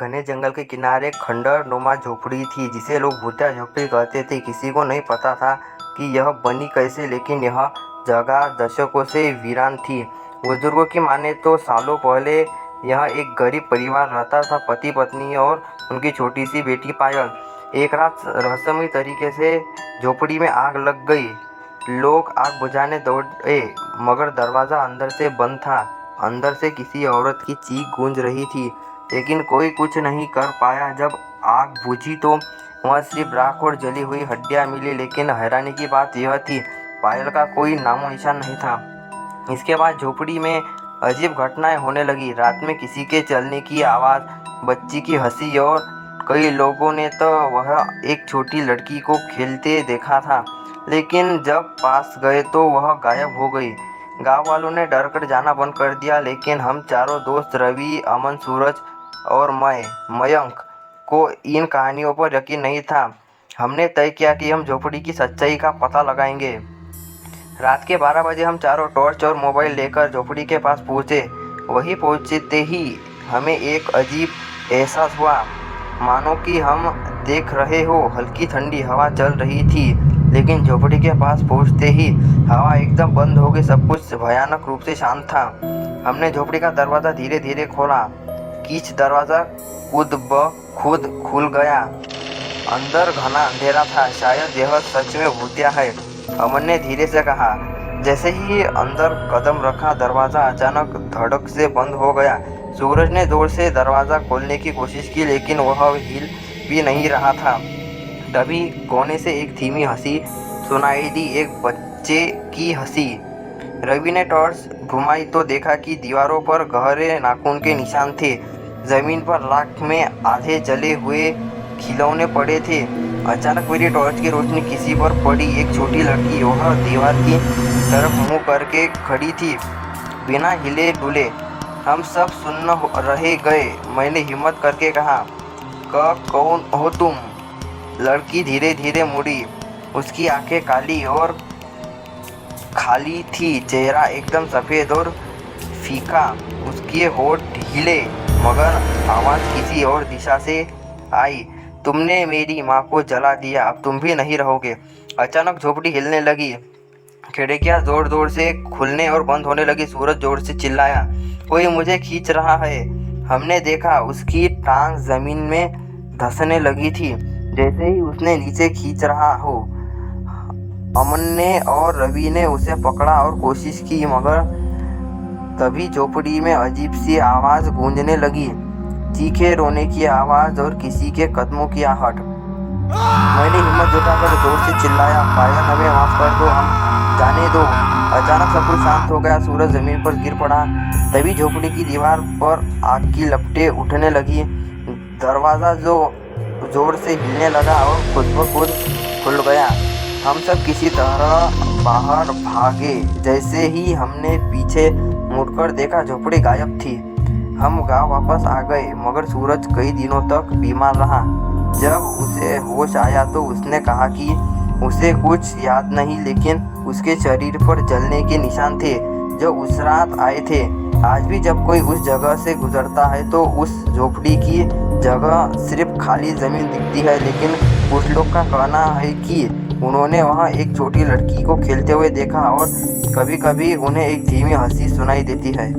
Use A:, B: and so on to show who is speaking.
A: घने जंगल के किनारे एक खंडहर नुमा झोपड़ी थी जिसे लोग भूतिया झोपड़ी कहते थे। किसी को नहीं पता था कि यह बनी कैसे, लेकिन यह जगह दशकों से वीरान थी। बुजुर्गों की माने तो सालों पहले यह एक गरीब परिवार रहता था, पति पत्नी और उनकी छोटी सी बेटी पायल। एक रात रहस्यमय तरीके से झोपड़ी में आग लग गई। लोग आग बुझाने दौड़े मगर दरवाज़ा अंदर से बंद था। अंदर से किसी औरत की चीख गूंज रही थी, लेकिन कोई कुछ नहीं कर पाया। जब आग बुझी तो वहाँ सिर्फ राख और जली हुई हड्डियाँ मिली, लेकिन हैरानी की बात यह थी पायल का कोई नामो निशान नहीं था। इसके बाद झोपड़ी में अजीब घटनाएं होने लगी। रात में किसी के चलने की आवाज़, बच्ची की हंसी और कई लोगों ने तो वह एक छोटी लड़की को खेलते देखा था, लेकिन जब पास गए तो वह गायब हो गई। गांव वालों ने डर कर जाना बंद कर दिया, लेकिन हम चारों दोस्त रवि, अमन, सूरज और मयंक को इन कहानियों पर यकीन नहीं था। हमने तय किया कि हम झोपड़ी की सच्चाई का पता लगाएंगे। रात के 12 बजे हम चारों टॉर्च और मोबाइल लेकर झोपड़ी के पास पहुँचे। वहीं पहुँचते ही हमें एक अजीब एहसास हुआ, मानो कि हम देख रहे हो। हल्की ठंडी हवा चल रही थी, लेकिन झोपड़ी के पास पहुँचते ही हवा एकदम बंद हो गई। सब कुछ भयानक रूप से शांत था। हमने झोपड़ी का दरवाज़ा धीरे धीरे खोला। कीच दरवाज़ा खुद ब खुद खुल गया। अंदर घना अंधेरा था। शायद यह सच में भूतिया है, अमन ने धीरे से कहा। जैसे ही अंदर कदम रखा, दरवाज़ा अचानक धड़क से बंद हो गया। सूरज ने जोर से दरवाज़ा खोलने की कोशिश की, लेकिन वह हिल भी नहीं रहा था। तभी कोने से एक धीमी हंसी सुनाई दी, एक बच्चे की हंसी। रवि ने टॉर्च घुमाई तो देखा कि दीवारों पर गहरे नाखून के निशान थे। जमीन पर राख में आधे जले हुए खिलौने पड़े थे। अचानक मेरी टॉर्च की रोशनी किसी पर पड़ी। एक छोटी लड़की वह दीवार की तरफ मुंह करके खड़ी थी, बिना हिले डुले। हम सब सुन रहे गए। मैंने हिम्मत करके कहा, कौन हो तुम? लड़की धीरे धीरे मुड़ी। उसकी आंखें काली और खाली थी, चेहरा एकदम सफ़ेद और फीका। उसके होठ हिले, मगर आवाज़ किसी और दिशा से आई, तुमने मेरी माँ को जला दिया, अब तुम भी नहीं रहोगे। अचानक झोपड़ी हिलने लगी। खिड़कियाँ जोर जोर से खुलने और बंद होने लगी। सूरज जोर से चिल्लाया, कोई मुझे खींच रहा है। हमने देखा उसकी टांग जमीन में धंसने लगी थी, जैसे ही उसने नीचे खींच रहा हो। अमन ने और रवि ने उसे पकड़ा और कोशिश की, मगर तभी झोपड़ी में अजीब सी आवाज़ गूंजने लगी, चीखे, रोने की आवाज़ और किसी के कदमों की आहट। मैंने हिम्मत जुटाकर जोर से चिल्लाया, पायल हमें माफ़ कर दो, हम जाने दो। अचानक सब कुछ शांत हो गया। सूरज जमीन पर गिर पड़ा। तभी झोपड़ी की दीवार पर आग की लपटें उठने लगी। दरवाज़ा जो जोर से हिलने लगा और खुद ब खुद खुल गया। हम सब किसी तरह बाहर भागे। जैसे ही हमने पीछे मुड़कर देखा, झोपड़ी गायब थी। हम गांव वापस आ गए, मगर सूरज कई दिनों तक बीमार रहा। जब उसे होश आया तो उसने कहा कि उसे कुछ याद नहीं, लेकिन उसके शरीर पर जलने के निशान थे जो उस रात आए थे। आज भी जब कोई उस जगह से गुजरता है तो उस झोपड़ी की जगह सिर्फ खाली ज़मीन दिखती है, लेकिन कुछ लोग का कहना है कि उन्होंने वहाँ एक छोटी लड़की को खेलते हुए देखा और कभी कभी उन्हें एक धीमी हंसी सुनाई देती है।